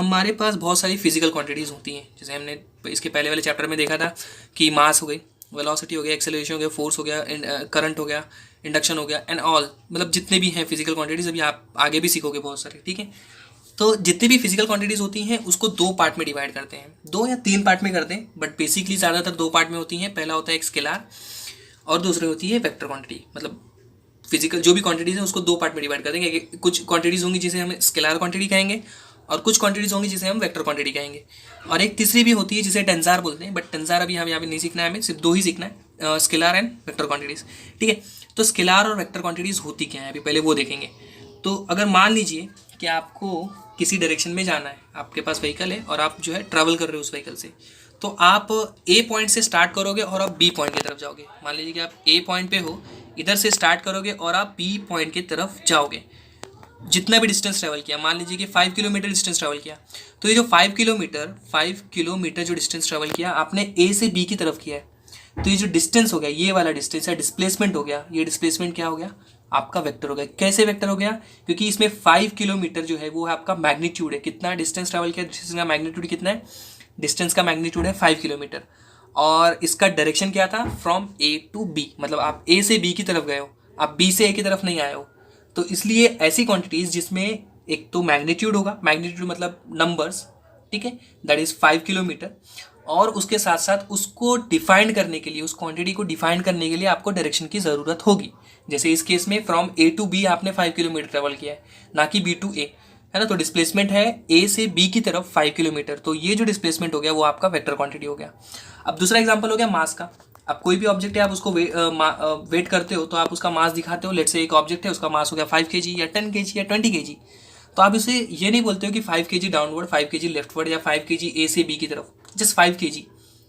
हमारे पास बहुत सारी फिजिकल क्वांटिटीज़ होती हैं, जैसे हमने इसके पहले वाले चैप्टर में देखा था कि मास हो गई, वेलोसिटी हो गया, एक्सेलरेशन हो गया, फोर्स हो गया, करंट हो गया, इंडक्शन हो गया एंड ऑल, मतलब जितने भी हैं फिजिकल क्वांटिटीज़, अभी आप आगे भी सीखोगे बहुत सारे, ठीक है। तो जितनी भी फिजिकल क्वांटिटीज़ होती हैं उसको दो पार्ट में डिवाइड करते हैं, दो या तीन पार्ट में करते हैं, बट बेसिकली ज़्यादातर दो पार्ट में होती हैं। पहला होता है एक स्केलर और दूसरी होती है वेक्टर क्वांटिटी। मतलब फिजिकल जो भी क्वांटिटीज़ हैं उसको दो पार्ट में डिवाइड कर देंगे। कुछ क्वांटिटीज़ होंगी जिसे हम स्केलर क्वांटिटी कहेंगे और कुछ क्वांटिटीज़ होंगी जिसे हम वेक्टर क्वांटिटी कहेंगे। और एक तीसरी भी होती है जिसे टेंसर बोलते हैं, बट टेंसर अभी हम यहाँ पे नहीं सीखना है, हमें सिर्फ दो ही सीखना है, स्केलर एंड वेक्टर क्वांटिटीज़, ठीक है। तो स्केलर और वेक्टर क्वांटिटीज़ होती क्या है अभी पहले वो देखेंगे। तो अगर मान लीजिए कि आपको किसी डायरेक्शन में जाना है, आपके पास व्हीकल है और आप जो है ट्रैवल कर रहे हो उस व्हीकल से, तो आप ए पॉइंट से स्टार्ट करोगे और आप बी पॉइंट की तरफ जाओगे। मान लीजिए कि आप ए पॉइंट पे हो, इधर से स्टार्ट करोगे और आप बी पॉइंट की तरफ जाओगे। जितना भी डिस्टेंस ट्रैवल किया, मान लीजिए कि 5 किलोमीटर डिस्टेंस ट्रैवल किया, तो ये जो 5 किलोमीटर जो डिस्टेंस ट्रैवल किया आपने ए से बी की तरफ किया है, तो ये जो डिस्टेंस हो गया, ये वाला डिस्टेंस है, डिस्प्लेसमेंट हो गया। ये डिस्प्लेसमेंट क्या हो गया, आपका वेक्टर हो गया। कैसे वेक्टर हो गया, क्योंकि इसमें 5 किलोमीटर जो है वो आपका मैग्नीट्यूड है, कितना डिस्टेंस ट्रैवल किया, डिस्टेंस का मैग्नीट्यूड कितना है, डिस्टेंस का मैग्नीट्यूड है 5 किलोमीटर। और इसका डायरेक्शन क्या था, फ्रॉम ए टू बी, मतलब आप ए से बी की तरफ गए हो, आप बी से ए की तरफ नहीं आए हो। तो इसलिए ऐसी क्वांटिटीज जिसमें एक तो मैग्नीट्यूड होगा, मैग्नीट्यूड मतलब नंबर्स, ठीक है, दैट इज 5 किलोमीटर, और उसके साथ साथ उसको डिफाइन करने के लिए, उस क्वांटिटी को डिफाइन करने के लिए आपको डायरेक्शन की ज़रूरत होगी। जैसे इस केस में फ्रॉम ए टू बी आपने 5 किलोमीटर ट्रेवल किया है, ना कि बी टू ए, है ना। तो डिस्प्लेसमेंट है ए से बी की तरफ 5 किलोमीटर, तो ये जो डिस्प्लेसमेंट हो गया वो आपका वेक्टर क्वांटिटी हो गया। अब दूसरा एग्जांपल हो गया मास का। अब कोई भी ऑब्जेक्ट है, आप उसको वेट करते हो तो आप उसका मास दिखाते हो। लेट से एक ऑब्जेक्ट है, उसका मास हो गया 5 kg या 10 kg या 20 kg, तो आप इसे ये नहीं बोलते हो कि 5 kg डाउनवर्ड, 5 kg लेफ्टवर्ड या 5 kg ए से बी की तरफ, जस्ट 5 kg।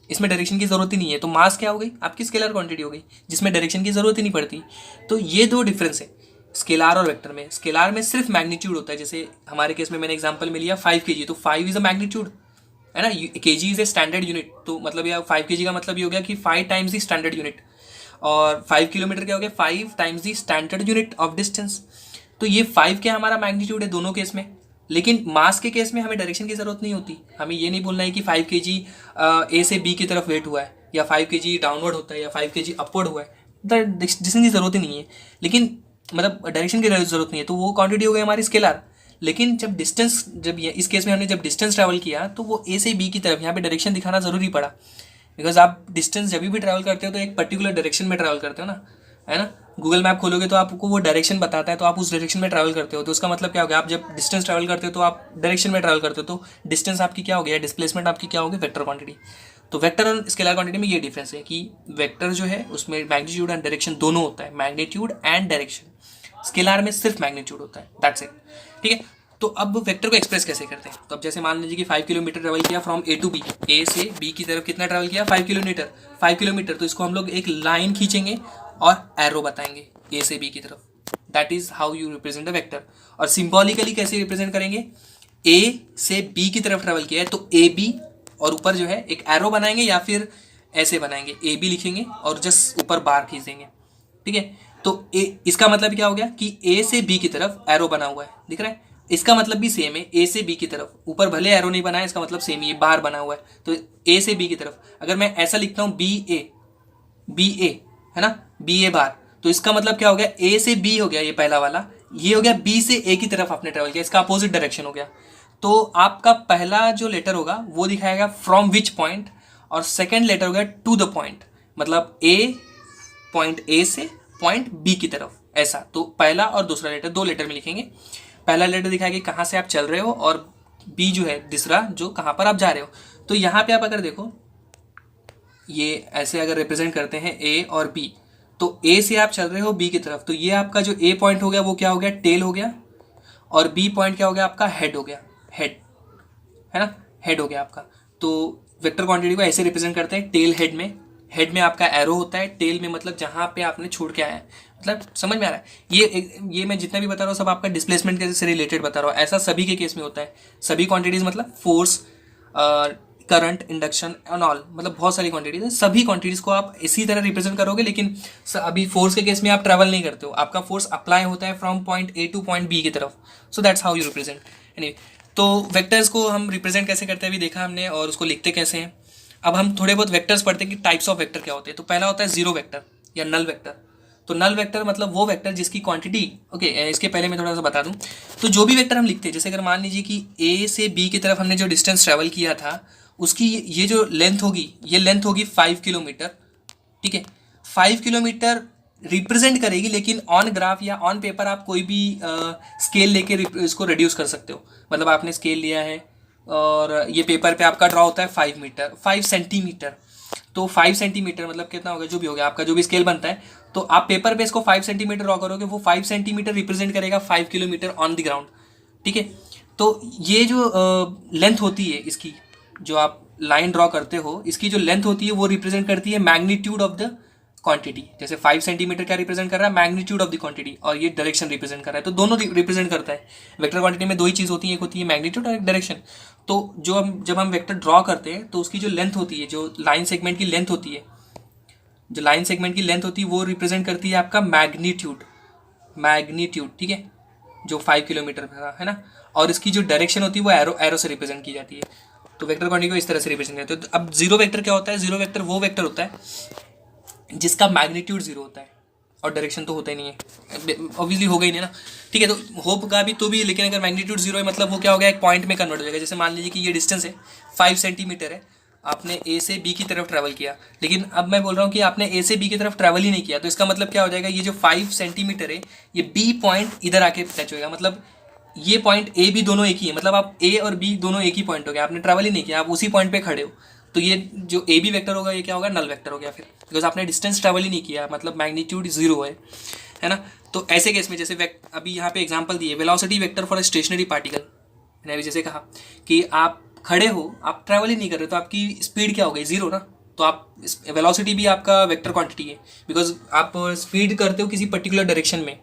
इसमें डायरेक्शन की जरूरत ही नहीं है, तो मास क्या हो गई, आपकी स्केलर क्वांटिटी हो गई जिसमें डायरेक्शन की जरूरत ही नहीं पड़ती। तो ये दो डिफरेंस है स्केलार और वेक्टर में। स्केलार में सिर्फ मैग्नीट्यूड होता है, जैसे हमारे केस में मैंने एग्जांपल में लिया 5 kg, तो 5 इज अ मैग्नीट्यूड, है ना। kg is a standard unit, तो मतलब यह 5 kg का मतलब ये हो गया कि 5 टाइम्स द स्टैंडर्ड यूनिट, और 5 किलोमीटर क्या हो गया, 5 times the standard unit of distance. तो ये 5 क्या हमारा मैग्नीट्यूड है दोनों केस में। लेकिन मास के केस में हमें डायरेक्शन की जरूरत नहीं होती। हमें ये नहीं बोलना है कि 5 kg ए से बी की तरफ वेट हुआ है, या 5 kg डाउनवर्ड होता है, या 5 kg अपवर्ड हुआ है, डिस्टेंस की जरूरत ही नहीं है। लेकिन मतलब डायरेक्शन की जरूरत नहीं है, तो वो क्वांटिटी हो गई हमारी स्केलर। लेकिन जब डिस्टेंस, जब इस केस में हमने जब डिस्टेंस ट्रैवल किया तो वो ए से बी की तरफ, यहाँ पे डायरेक्शन दिखाना जरूरी पड़ा, बिकॉज आप डिस्टेंस जब भी ट्रैवल करते हो तो एक पर्टिकुलर डायरेक्शन में ट्रैवल करते हो ना, है ना। गूगल मैप खोलोगे तो आपको वो डायरेक्शन बताता है, तो आप उस डायरेक्शन में ट्रैवल करते हो। तो उसका मतलब क्या हो गया, आप जब डिस्टेंस ट्रैवल करते हो तो आप डायरेक्शन में ट्रैवल करते हो, तो डिस्टेंस आपकी क्या हो गया, डिस्प्लेसमेंट आपकी क्या होगी, वेक्टर क्वांटिटी। तो वेक्टर और स्केलर क्वांटिटी में ये डिफरेंस है कि वेक्टर जो है उसमें मैग्नीट्यूड एंड डायरेक्शन दोनों होता है, मैग्नीट्यूड एंड डायरेक्शन। स्केलर में सिर्फ मैग्नीट्यूड होता है, दैट्स इट, ठीक है। तो अब वेक्टर को एक्सप्रेस कैसे करते हैं, तो अब जैसे मान लीजिए कि 5 किलोमीटर ट्रैवल किया फ्रॉम ए टू बी, ए से बी की तरफ कितना ट्रैवल किया, 5 किलोमीटर। 5 किलोमीटर, तो इसको हम लोग एक लाइन खींचेंगे और एरो बताएंगे ए से बी की तरफ, that is how you represent a vector. और सिंबॉलिकली कैसे रिप्रेजेंट करेंगे, ए से बी की तरफ ट्रैवल किया है तो ए बी, और ऊपर जो है एक एरो बनाएंगे या फिर ऐसे बनाएंगे, ए बी लिखेंगे और जस्ट ऊपर बार खींच देंगे, ठीक है। तो इसका मतलब क्या हो गया कि ए से बी की तरफ एरो बना हुआ है, दिख रहा है। इसका मतलब भी सेम है, ए से बी की तरफ, ऊपर भले एरो नहीं बना है, इसका मतलब सेम ही है, बार बना हुआ है। तो ए से बी की तरफ अगर मैं ऐसा लिखता हूँ बी ए, है ना, बी ए बार, तो इसका मतलब क्या हो गया, ए से बी हो गया ये पहला वाला, ये हो गया बी से ए की तरफ आपने ट्रेवल किया, इसका अपोजिट डायरेक्शन हो गया। तो आपका पहला जो लेटर होगा वो दिखाएगा फ्रॉम विच पॉइंट, और सेकेंड लेटर हो गया टू द पॉइंट, मतलब ए, पॉइंट ए से पॉइंट बी की तरफ, ऐसा। तो पहला और दूसरा लेटर, दो लेटर में लिखेंगे। पहला लेटर दिखाएगा कहाँ से आप चल रहे हो, और बी जो है दूसरा, जो कहाँ पर आप जा रहे हो। तो यहाँ पे आप अगर देखो, ये ऐसे अगर रिप्रेजेंट करते हैं ए और बी, तो ए से आप चल रहे हो बी की तरफ, तो ये आपका जो ए पॉइंट हो गया वो क्या हो गया, टेल हो गया, और बी पॉइंट क्या हो गया आपका, हेड हो गया, हेड, है ना, हेड हो गया आपका। तो वेक्टर क्वांटिटी को ऐसे रिप्रेजेंट करते हैं, टेल हेड में। हेड में आपका एरो होता है, टेल में मतलब जहाँ पे आपने छोड़ के आया है, मतलब समझ में आ रहा है। ये मैं जितना भी बता रहा हूँ सब आपका डिस्प्लेसमेंट के से रिलेटेड बता रहा हूँ, ऐसा सभी के केस में होता है। सभी क्वांटिटीज मतलब force, current, induction and all, मतलब बहुत सारी क्वांटिटीज है। सभी क्वांटिटीज को आप इसी तरह रिप्रेजेंट करोगे, लेकिन अभी फोर्स के केस में आप ट्रैवल नहीं करते हो, आपका फोर्स अप्लाई होता है from point A to point B की तरफ, so that's how you represent. Anyway, तो वेक्टर्स को हम रिप्रेजेंट कैसे करते हैं अभी देखा हमने, और उसको लिखते कैसे हैं। अब हम थोड़े बहुत वेक्टर्स पढ़ते हैं कि टाइप्स ऑफ वेक्टर क्या होते हैं। तो पहला होता है जीरो वेक्टर या नल वेक्टर। तो नल वेक्टर मतलब वो वेक्टर जिसकी क्वांटिटी, ओके इसके पहले मैं थोड़ा सा बता दूं। तो जो भी वेक्टर हम लिखते हैं, जैसे अगर मान लीजिए कि ए से बी की तरफ हमने जो डिस्टेंस ट्रेवल किया था, उसकी ये जो लेंथ होगी, ये लेंथ होगी 5 किलोमीटर, ठीक है। 5 किलोमीटर रिप्रेजेंट करेगी, लेकिन ऑन ग्राफ या ऑन पेपर आप कोई भी स्केल लेके इसको रिड्यूस कर सकते हो। मतलब आपने स्केल लिया है और ये पेपर पे आपका ड्रॉ होता है 5 सेंटीमीटर। तो 5 सेंटीमीटर मतलब कितना होगा, जो भी होगा आपका जो भी स्केल बनता है, तो आप पेपर पे इसको 5 सेंटीमीटर ड्रॉ करोगे, वो 5 सेंटीमीटर रिप्रेजेंट करेगा 5 किलोमीटर ऑन द ग्राउंड, ठीक है। तो ये जो लेंथ होती है इसकी, जो आप लाइन ड्रॉ करते हो, इसकी जो लेंथ होती है वो रिप्रेजेंट करती है मैग्नीट्यूड ऑफ द क्वांटिटी। जैसे 5 सेंटीमीटर क्या रिप्रेजेंट कर रहा है, मैग्नीट्यूड ऑफ द क्वांटिटी, और ये डायरेक्शन रिप्रेजेंट कर रहा है। तो दोनों रिप्रेजेंट करता है। वेक्टर क्वांटिटी में दो ही चीज़ होती है, एक होती है मैग्नीट्यूड और एक डायरेक्शन। तो जब हम वेक्टर ड्रॉ करते हैं तो उसकी जो लेंथ होती है, जो लाइन सेगमेंट की लेंथ होती है, वो रिप्रेजेंट करती है आपका मैग्नीट्यूड, ठीक है, जो 5 किलोमीटर का है ना। और इसकी जो डायरेक्शन होती है वो एरो से रिप्रेजेंट की जाती है। तो वेक्टर क्वांटिटी को इस तरह से रिप्रेजेंट करते हैं। तो अब जीरो वेक्टर क्या होता है, जीरो वेक्टर वो वेक्टर होता है जिसका मैग्नीट्यूड जीरो होता है और डायरेक्शन तो होता ही नहीं है, ऑब्वियसली होगा ही नहीं ना, ठीक है। तो होगा भी तो भी, लेकिन अगर मैग्नीट्यूड जीरो है मतलब वो क्या हो गया, एक पॉइंट में कन्वर्ट हो जाएगा। जैसे मान लीजिए कि ये डिस्टेंस है 5 सेंटीमीटर है, आपने ए से बी की तरफ ट्रैवल किया, लेकिन अब मैं बोल रहा हूँ कि आपने ए से बी की तरफ ट्रैवल ही नहीं किया। तो इसका मतलब क्या हो जाएगा, ये जो 5 सेंटीमीटर है, ये बी पॉइंट इधर आके टच होगा। मतलब ये पॉइंट ए बी दोनों एक ही है, मतलब आप ए और बी दोनों एक ही पॉइंट हो गया, आपने ट्रैवल ही नहीं किया, आप उसी पॉइंट पे खड़े हो। तो ये जो ए बी वेक्टर होगा ये क्या होगा, नल वेक्टर हो गया फिर, बिकॉज आपने डिस्टेंस ट्रैवल ही नहीं किया, मतलब मैग्नीट्यूड जीरो है ना। तो ऐसे केस में जैसे अभी यहाँ पे एग्जांपल दिए, velocity vector for a stationary particle. मैंने अभी जैसे कहा कि आप खड़े हो, आप ट्रैवल ही नहीं कर रहे, तो आपकी स्पीड क्या हो गई, जीरो ना। तो आप वेलोसिटी भी आपका वेक्टर क्वांटिटी है, बिकॉज आप स्पीड करते हो किसी पर्टिकुलर डायरेक्शन में,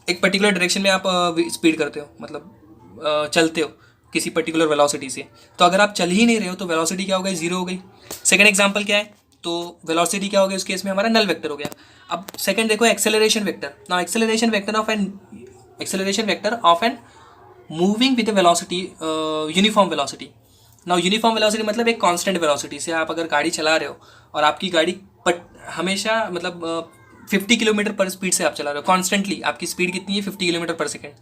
एक पर्टिकुलर डायरेक्शन में आप स्पीड करते हो, मतलब चलते हो किसी पर्टिकुलर वेलोसिटी से। तो अगर आप चल ही नहीं रहे हो तो वेलोसिटी क्या हो गई, जीरो हो गई। सेकंड एग्जांपल क्या है, तो वेलोसिटी क्या हो गया उस केस में, हमारा नल वेक्टर हो गया। अब सेकंड देखो, acceleration vector. Now acceleration vector of an moving with velocity, uniform velocity. Now uniform velocity मतलब एक कांस्टेंट वेलोसिटी से आप अगर गाड़ी चला रहे हो और आपकी गाड़ी हमेशा मतलब 50 किलोमीटर पर स्पीड से आप चला रहे हो कॉन्स्टेंटली, आपकी स्पीड कितनी है, 50 किलोमीटर पर सेकेंड।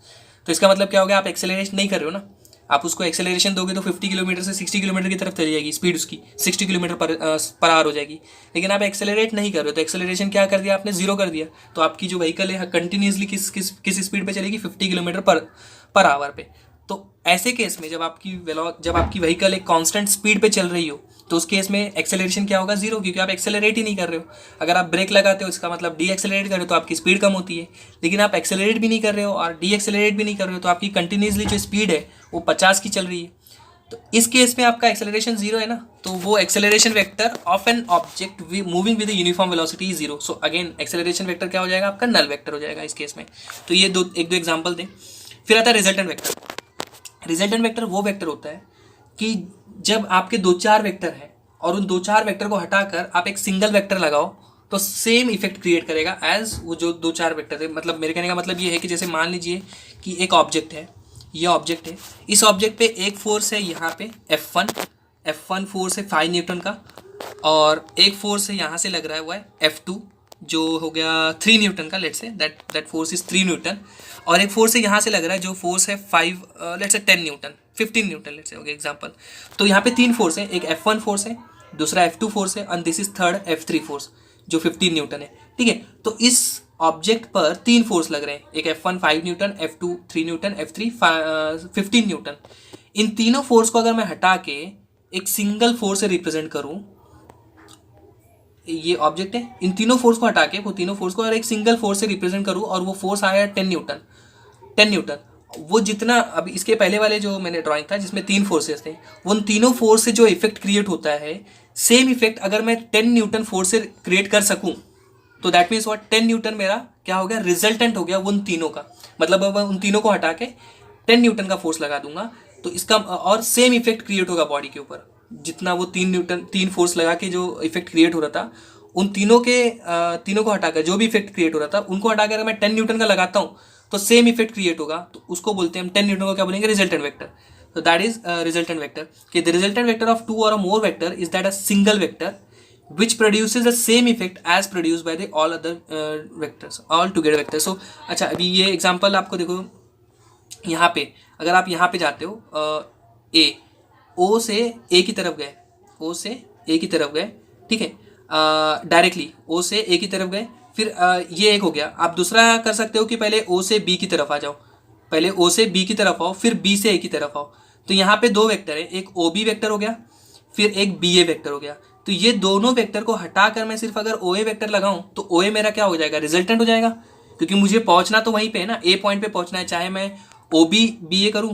तो इसका मतलब क्या हो गया, आप एक्सेलरेट नहीं कर रहे हो ना। आप उसको एक्सेलरेशन दोगे तो 50 किलोमीटर से 60 किलोमीटर की तरफ चली जाएगी स्पीड, उसकी 60 किलोमीटर पर आवर हो जाएगी। लेकिन आप एक्सेलरेट नहीं कर रहे हो, तो एक्सेलरेशन क्या कर दिया आपने, जीरो कर दिया। तो आपकी जो व्हीकल है कंटिन्यूसली किस स्पीड पे चलेगी, 50 किलोमीटर पर आवर पे। तो ऐसे केस में जब आपकी व्हीकल एक कांस्टेंट स्पीड पे चल रही हो, तो उस केस में एक्सेलरेशन क्या होगा, जीरो, क्योंकि आप एक्सेलरेट ही नहीं कर रहे हो। अगर आप ब्रेक लगाते हो इसका मतलब डी एक्सेलरेट कर रहे हो, तो आपकी स्पीड कम होती है। लेकिन आप एक्सेलरेट भी नहीं कर रहे हो और डी एक्सेलरेट भी नहीं कर रहे हो, तो आपकी कंटिन्यूसली जो स्पीड है वो 50 की चल रही है। तो इस केस में आपका एक्सेलरेशन जीरो है ना, तो वो acceleration vector of an object moving with uniform velocity zero. So again acceleration vector क्या हो जाएगा, आपका नल वेक्टर हो जाएगा इस केस में। तो ये एक दो एग्जाम्पल दें। फिर आता है रिजल्टेंट वेक्टर। रिजल्टेंट वेक्टर वो वेक्टर होता है कि जब आपके 2-4 वेक्टर हैं और उन 2-4 वेक्टर को हटाकर आप एक सिंगल वेक्टर लगाओ तो सेम इफेक्ट क्रिएट करेगा एज वो जो 2-4 वेक्टर है। मतलब मेरे कहने का मतलब ये है कि जैसे मान लीजिए कि एक ऑब्जेक्ट है, ये ऑब्जेक्ट है, इस ऑब्जेक्ट पे एक फोर्स है यहाँ पे F1 फोर्स है 5 न्यूटन का, और एक फोर्स है यहाँ से लग रहा है हुआ है F2 जो हो गया 3 न्यूटन का, let's say that force is 3 Newton, और एक फोर्स है यहाँ से लग रहा है जो फोर्स है 10 न्यूटन, 15 न्यूटन लेट्स से हो गया एग्जांपल। तो यहाँ पे 3 फोर्स है, एक F1 फोर्स है, दूसरा F2 फोर्स है, and this is third F3 force जो 15 न्यूटन है, ठीक है। तो इस ऑब्जेक्ट पर 3 फोर्स लग रहे हैं, एक F1 5 Newton, F2 3 Newton, F3 15 Newton. इन तीनों फोर्स को अगर मैं हटा के एक सिंगल फोर्स से रिप्रेजेंट करूं, ये ऑब्जेक्ट है, इन तीनों फोर्स को हटा के वो तीनों फोर्स को अगर एक सिंगल फोर्स से रिप्रेजेंट करूं और वो फोर्स आया 10 न्यूटन, वो जितना अभी इसके पहले वाले जो मैंने ड्राइंग था जिसमें 3 फोर्सेस थे, उन तीनों फोर्स से जो इफेक्ट क्रिएट होता है, सेम इफेक्ट अगर मैं 10 न्यूटन फोर्स से क्रिएट कर सकूं तो दैट मीन्स व्हाट, 10 न्यूटन मेरा क्या हो गया, रिजल्टेंट हो गया उन तीनों का। मतलब अब उन तीनों को हटा के 10 न्यूटन का फोर्स लगा दूंगा तो इसका और सेम इफेक्ट क्रिएट होगा बॉडी के ऊपर, जितना वो 3 फोर्स लगा के जो इफेक्ट क्रिएट हो रहा था, उन तीनों को हटाकर जो भी इफेक्ट क्रिएट हो रहा था उनको हटाकर अगर मैं 10 न्यूटन का लगाता हूँ तो सेम इफेक्ट क्रिएट होगा, तो उसको बोलते हैं हम 10 न्यूटन को क्या बोलेंगे, resultant vector. So that is resultant vector. Okay, the resultant vector of two or more vector is that a single vector which produces the same effect as produced by the all other vectors, all together vectors. So अच्छा, अभी ये example आपको देखो, यहाँ पे अगर आप यहाँ पे जाते हो ए, ओ से ए की तरफ गए, ओ से ए की तरफ गए, ठीक है, डायरेक्टली ओ से ए की तरफ गए, फिर ये एक हो गया. आप दूसरा कर सकते हो कि पहले ओ से बी की तरफ आ जाओ, पहले ओ से बी की तरफ आओ, फिर बी से ए की तरफ आओ. तो यहाँ पे दो वेक्टर है, एक ओ बी वेक्टर हो गया, फिर एक बी ए वेक्टर हो गया. तो ये दोनों वेक्टर को हटाकर मैं सिर्फ अगर ओ ए वेक्टर लगाऊं तो ओ ए मेरा क्या हो जाएगा, रिजल्टेंट हो जाएगा, क्योंकि मुझे पहुंचना तो वहीं पे है ना, ए पॉइंट पे पहुंचना है. चाहे मैं ओ बी बी ए करूँ,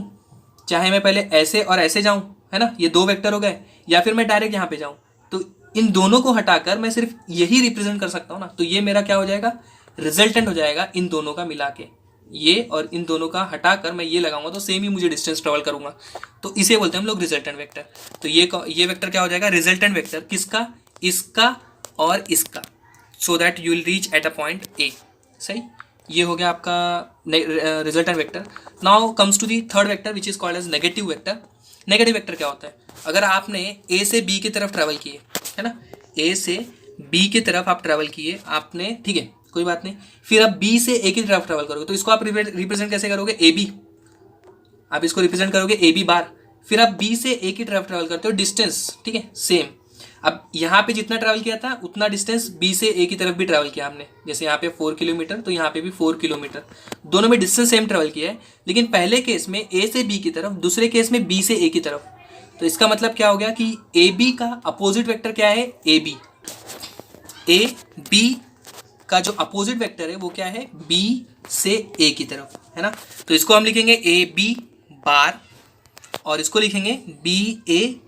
चाहे मैं पहले ऐसे और ऐसे जाऊँ, है ना, ये दो वेक्टर हो गए, या फिर मैं डायरेक्ट यहाँ पे जाऊँ. तो इन दोनों को हटाकर मैं सिर्फ यही रिप्रेजेंट कर सकता हूँ ना, तो ये मेरा क्या हो जाएगा, रिजल्टेंट हो जाएगा इन दोनों का मिला के. ये और इन दोनों का हटाकर मैं ये लगाऊंगा तो सेम ही मुझे डिस्टेंस ट्रेवल करूंगा, तो इसे बोलते हैं हम लोग रिजल्टेंट वेक्टर. तो ये वेक्टर क्या हो जाएगा, रिजल्टेंट वेक्टर, किसका, इसका और इसका, so that you will reach at a point A. सही, ये हो गया आपका resultant vector. Now comes to the third vector which is called as negative vector. Negative vector क्या होता है, अगर आपने ए से बी की तरफ ट्रैवल किए, है ना, ए से बी की तरफ आप ट्रैवल किए आपने, ठीक है, कोई बात नहीं, फिर आप बी से ए की तरफ ट्रैवल करोगे, तो इसको आप रिप्रेजेंट कैसे करोगे, ए बी, आप इसको रिप्रेजेंट करोगे ए बी बार. फिर आप बी से ए की तरफ ट्रैवल करते हो, डिस्टेंस, ठीक है, सेम. अब यहाँ पे जितना ट्रैवल किया था उतना डिस्टेंस बी से ए की तरफ भी ट्रैवल किया हमने, जैसे यहाँ पे 4 किलोमीटर, तो यहाँ पे भी 4 किलोमीटर, दोनों में डिस्टेंस सेम ट्रैवल किया है, लेकिन पहले केस में ए से बी की तरफ, दूसरे केस में बी से ए की तरफ. तो इसका मतलब क्या हो गया कि ए बी का अपोजिट वेक्टर क्या है, ए बी. ए बी का जो अपोजिट वेक्टर है वो क्या है, बी से ए की तरफ, है ना. तो इसको हम लिखेंगे ए बी बार, और इसको लिखेंगे बी ए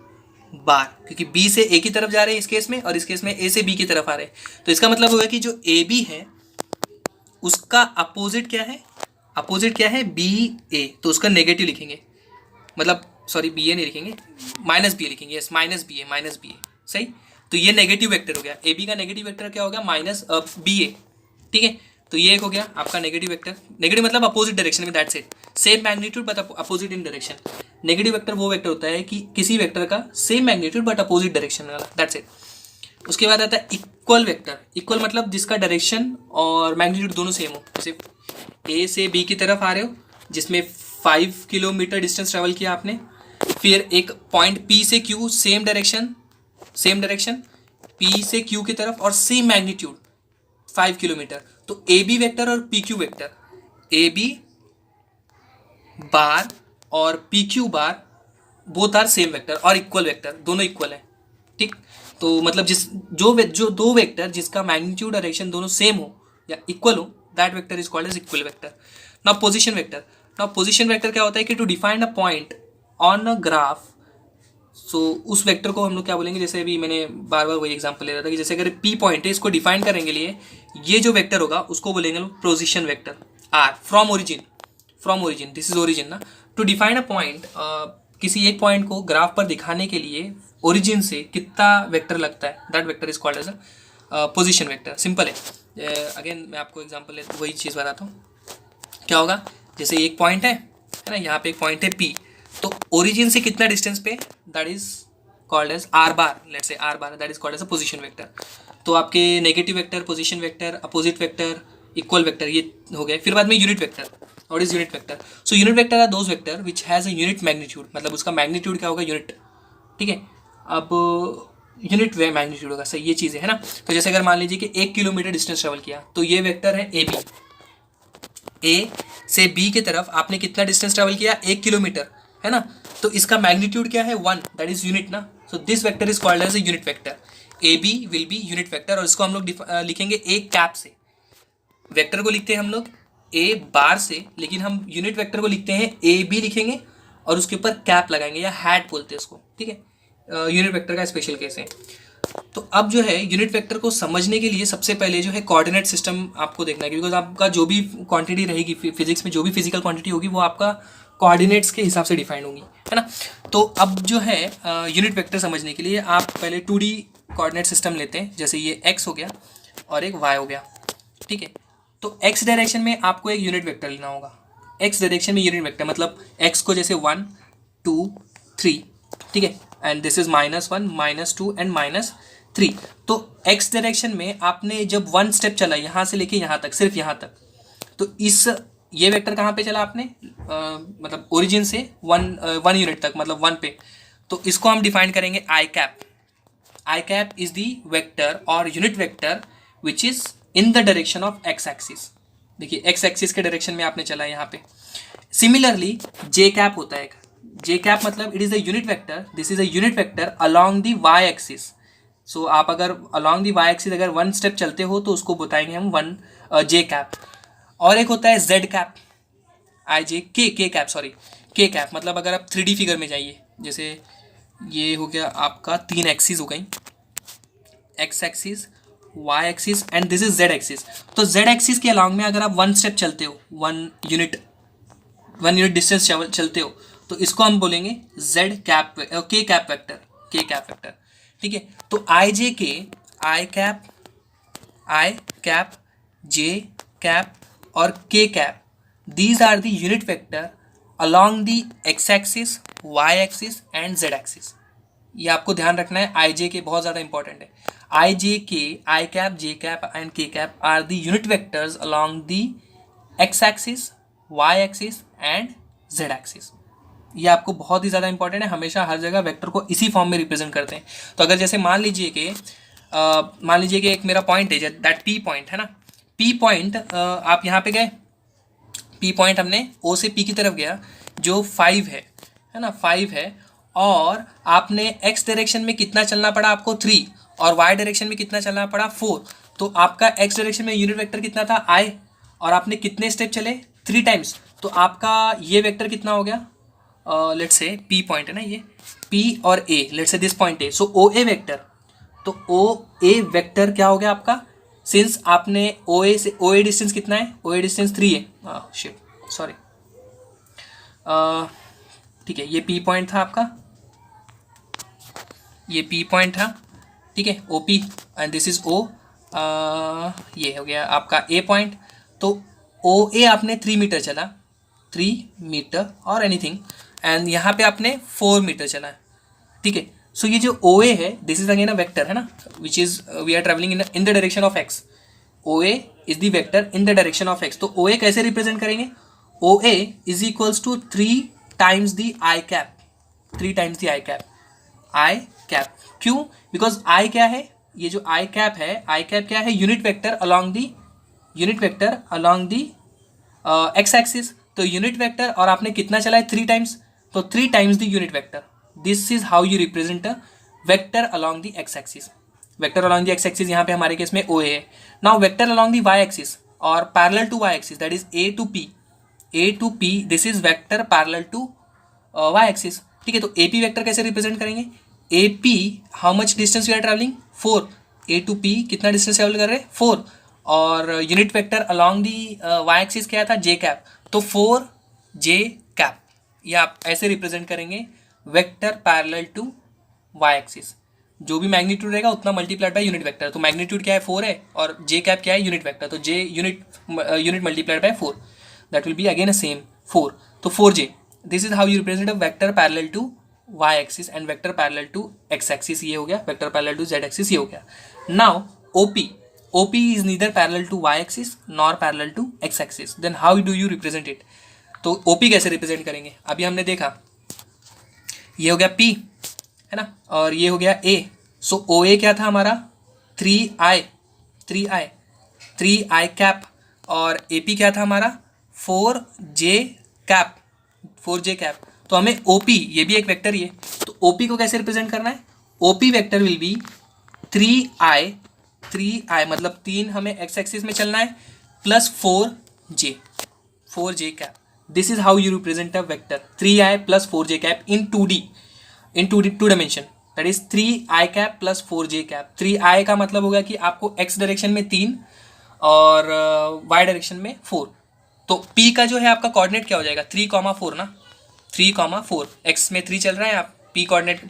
बार, क्योंकि बी से ए की तरफ जा रहे हैं इस केस में, और इस केस में ए से बी की तरफ आ रहे हैं. तो इसका मतलब होगा कि जो ए बी है उसका अपोजिट क्या है, अपोजिट क्या है, बी ए, तो उसका नेगेटिव लिखेंगे, मतलब सॉरी बी ए नहीं लिखेंगे, माइनस बी ए लिखेंगे, यस, माइनस बी ए. सही, तो ये नेगेटिव वेक्टर हो गया, ए बी का नेगेटिव वेक्टर क्या हो गया, माइनस बी ए. ठीक है, तो ये एक हो गया आपका नेगेटिव वेक्टर. नेगेटिव मतलब अपोजिट डायरेक्शन में, that's it, same magnitude but opposite in direction. Negative vector वो वेक्टर होता है कि किसी वेक्टर का same magnitude but opposite direction वाला, दैट्स इट. उसके बाद आता है इक्वल वेक्टर. इक्वल मतलब जिसका डायरेक्शन और मैग्नीट्यूड दोनों सेम हो. जैसे ए से बी की तरफ आ रहे हो, जिसमें 5 किलोमीटर डिस्टेंस ट्रेवल किया आपने, फिर एक पॉइंट पी से क्यू, सेम डायरेक्शन पी से क्यू की तरफ और सेम मैग्नीट्यूड 5 किलोमीटर. तो ए बी वेक्टर और पी क्यू वेक्टर, ए बी बार और p q bar both are same vector और इक्वल वेक्टर, दोनों इक्वल है. ठीक, तो मतलब जो दो वेक्टर जिसका मैग्नीट्यूड डायरेक्शन दोनों सेम हो या इक्वल हो, that vector is called as equal vector. Now position vector. Now position vector क्या होता है कि to define a point on a graph, so उस वेक्टर को हम लोग क्या बोलेंगे, जैसे अभी मैंने बार बार वही एग्जांपल ले रहा था कि जैसे अगर पी पॉइंट है, इसको डिफाइन करेंगे लिए ये जो वेक्टर होगा उसको बोलेंगे position vector. R from origin, this is origin ना. टू डिफाइन अ पॉइंट, किसी एक पॉइंट को ग्राफ पर दिखाने के लिए ओरिजिन से कितना वेक्टर लगता है, that vector is called as a position vector. Simple है. अगेन मैं आपको एग्जांपल ले वही चीज़ बताता हूँ. क्या होगा, जैसे एक पॉइंट है ना, यहाँ पे एक पॉइंट है पी, तो ओरिजिन से कितना डिस्टेंस पे, that is called as R bar. Let's say R bar, that is called as a position vector. तो आपके negative vector, position vector, opposite vector, equal vector, ये हो गए. फिर बाद में unit vector. What is unit vector? So unit vector are those vector which has a unit magnitude, मतलब उसका मैग्नीट्यूड क्या होगा, यूनिट. ठीक है, अब यूनिट वे मैग्नीट्यूड होगा. सही, ये चीज़ है ना. तो जैसे अगर मान लीजिए कि 1 किलोमीटर डिस्टेंस ट्रेवल किया, तो ये वेक्टर है ए बी. ए से बी की तरफ आपने कितना डिस्टेंस ट्रेवल किया, 1 किलोमीटर, है ना. तो इसका मैग्नीट्यूड क्या है, 1, दैट इज यूनिट ना. So this vector is called as a unit vector. A B will be unit vector, और इसको हम लोग लिखेंगे ए कैप से. वेक्टर को लिखते हैं हम लोग ए बार से, लेकिन हम यूनिट वेक्टर को लिखते हैं ए बी लिखेंगे और उसके ऊपर कैप लगाएंगे, या हैट बोलते हैं उसको. ठीक है, यूनिट वेक्टर का स्पेशल केस है. तो अब जो है यूनिट वेक्टर को समझने के लिए सबसे पहले जो है कोऑर्डिनेट सिस्टम आपको देखना है, बिकॉज आपका जो भी क्वांटिटी रहेगी फिजिक्स में, जो भी फिजिकल क्वांटिटी होगी वो आपका कोऑर्डिनेट्स के हिसाब से डिफाइन होगी, है ना. तो अब जो है यूनिट वेक्टर समझने के लिए आप पहले 2D कोऑर्डिनेट सिस्टम लेते हैं. जैसे ये x हो गया और एक y हो गया. ठीक है, तो एक्स डायरेक्शन में आपको एक यूनिट वेक्टर लेना होगा। एक्स डायरेक्शन में यूनिट वेक्टर मतलब एक्स को जैसे 1 2 3, ठीक है, एंड दिस इज -1 -2 एंड -3। तो एक्स डायरेक्शन में आपने जब 1 स्टेप चला यहाँ से लेके यहाँ तक, सिर्फ यहाँ तक, तो इस ये वेक्टर कहाँ पे चला आपने, मतलब ओरिजिन से 1 यूनिट तक, मतलब 1 पे। तो इसको हम डिफाइन करेंगे I cap. I cap is the vector और unit vector which is in the direction of X axis. देखिए एक्स एक्सिस के डायरेक्शन में आपने चला है यहाँ पे। सिमिलरली जे कैप होता है एक, जे कैप मतलब it is a unit vector, this is a unit vector along the Y axis. So आप अगर अलॉन्ग द वाई एक्सिस अगर 1 स्टेप चलते हो तो उसको बताएंगे हम 1 जे कैप। और एक होता है जेड कैप, आई जे के कैप, सॉरी के कैप मतलब अगर आप 3D फिगर में जाइए, जैसे ये हो गया आपका 3 एक्सिस हो गई, X axis, Y axis and this is Z axis. तो जेड एक्सिस के अलॉन्ग में अगर आप 1 स्टेप चलते हो, 1 यूनिट डिस्टेंस चलते हो, तो इसको हम बोलेंगे जेड कैप, के कैप वेक्टर, के कैप वेक्टर, ठीक है। तो आई J K, I cap, J cap और के cap, these are the unit vector along the x axis, y axis and z axis। ये आपको ध्यान रखना है, आई जे के बहुत ज़्यादा इंपॉर्टेंट है। I J K, I cap, J cap and K cap are the unit vectors along the X axis, Y axis and Z axis. ये आपको बहुत ही ज़्यादा इंपॉर्टेंट है, हमेशा हर जगह वेक्टर को इसी फॉर्म में रिप्रेजेंट करते हैं। तो अगर जैसे मान लीजिए कि एक मेरा पॉइंट है, दैट पी पॉइंट है ना, पी पॉइंट आप यहाँ पे गए, पी पॉइंट हमने ओ से पी की तरफ गया जो 5 है ना, 5 है, और आपने एक्स डायरेक्शन में कितना चलना पड़ा आपको 3, और वाई डायरेक्शन में कितना चलना पड़ा 4। तो आपका एक्स डायरेक्शन में यूनिट वेक्टर कितना था आई, और आपने कितने स्टेप चले 3 टाइम्स, तो आपका ये वेक्टर कितना हो गया, लेट्स से पी पॉइंट है ना, ये पी और A, let's say this point A, so O A vector. तो ओ ए वेक्टर क्या हो गया आपका, सिंस आपने ओ ए से, ओ ए डिस्टेंस कितना है, ओ ए डिस्टेंस 3 है, शिट सॉरी, ठीक है, ये पी पॉइंट था आपका, ये पी पॉइंट था, ठीक है, O P and this is O, ये हो गया आपका ए पॉइंट। तो ओ ए आपने 3 मीटर चला, 3 मीटर और एनीथिंग, एंड यहाँ पे आपने 4 मीटर चला, ठीक है। सो ये जो ओ ए है, this is again a vector है ना, which is we are travelling in the direction of X. O A is the vector in the direction of X. तो ओ ए कैसे रिप्रेजेंट करेंगे, O A is equals to 3 times the I cap, 3 times the I cap, I cap. क्यों, because I क्या है, ये जो आई cap है, आई cap क्या है, unit vector along the X axis. तो यूनिट वेक्टर, और आपने कितना चला है 3 टाइम्स, तो 3 times the unit vector. This is how you represent a vector along the X axis. Vector along the X axis यहाँ पे हमारे केस में ओ ए है। Now vector along the Y axis और parallel to Y axis, that is A to P, this is vector parallel to Y axis, ठीक है। तो A P vector कैसे रिप्रेजेंट करेंगे, A P how much distance we are travelling 4, A to P कितना distance travel कर रहे हैं 4, और unit vector along the Y axis क्या था, जे कैप, तो 4 जे कैप। ये आप ऐसे रिप्रेजेंट करेंगे vector parallel to Y axis. जो भी मैग्नीट्यूड रहेगा उतना मल्टीप्लाइड बाय यूनिट वेक्टर। तो मैग्नीट्यूड क्या है 4 है, और जे कैप क्या है यूनिट वेक्टर, तो J unit multiplied by 4, that will be again a same 4, तो 4j। This is how you represent a vector parallel to Y axis and vector parallel to X axis, ये हो गया, vector parallel to Z axis ये हो गया। Now OP is neither parallel to Y axis nor parallel to X axis, then how do you represent it. तो OP कैसे represent करेंगे, अभी हमने देखा, ये हो गया पी है ना, और ये हो गया ए। सो ओ ए क्या था हमारा 3i कैप, और ए पी क्या था हमारा 4j कैप। तो हमें ओपी, ये भी एक वेक्टर ही है, तो ओपी को कैसे रिप्रेजेंट करना है, OP vector will be 3i मतलब 3 हमें एक्स एक्सिस में चलना है, plus 4j cap. This is how you represent a vector 3i plus 4j cap in 2D, two dimension, that is 3i cap plus 4j cap. 3i का मतलब होगा कि आपको x डायरेक्शन में 3 और y डायरेक्शन में 4। तो p का जो है आपका कोऑर्डिनेट क्या हो जाएगा 3,4 ना, 3,4, x में 3 चल रहा है, आप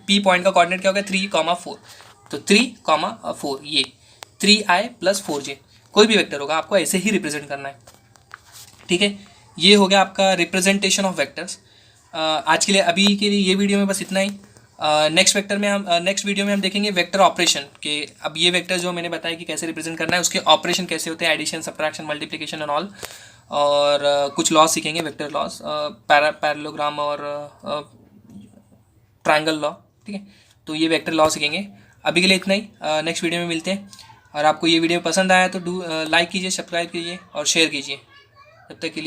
p पॉइंट का कोऑर्डिनेट क्या होगा 3,4, तो 3,4 ये 3i प्लस 4j। कोई भी वेक्टर होगा आपको ऐसे ही रिप्रेजेंट करना है, ठीक है। ये हो गया आपका रिप्रेजेंटेशन ऑफ वेक्टर्स। आज के लिए, अभी के लिए ये वीडियो में बस इतना ही। नेक्स्ट वीडियो में हम देखेंगे वेक्टर ऑपरेशन के। अब ये वेक्टर जो मैंने बताया कि कैसे रिप्रेजेंट करना है, उसके ऑपरेशन कैसे होते हैं, addition, subtraction, multiplication and all. और कुछ लॉज सीखेंगे, वेक्टर लॉज, पैरेललोग्राम और ट्रायंगल लॉ, ठीक है। तो ये वेक्टर लॉ सीखेंगे। अभी के लिए इतना ही, नेक्स्ट वीडियो में मिलते हैं। और आपको ये वीडियो पसंद आया तो लाइक कीजिए, सब्सक्राइब कीजिए और शेयर कीजिए। तब तक के लिए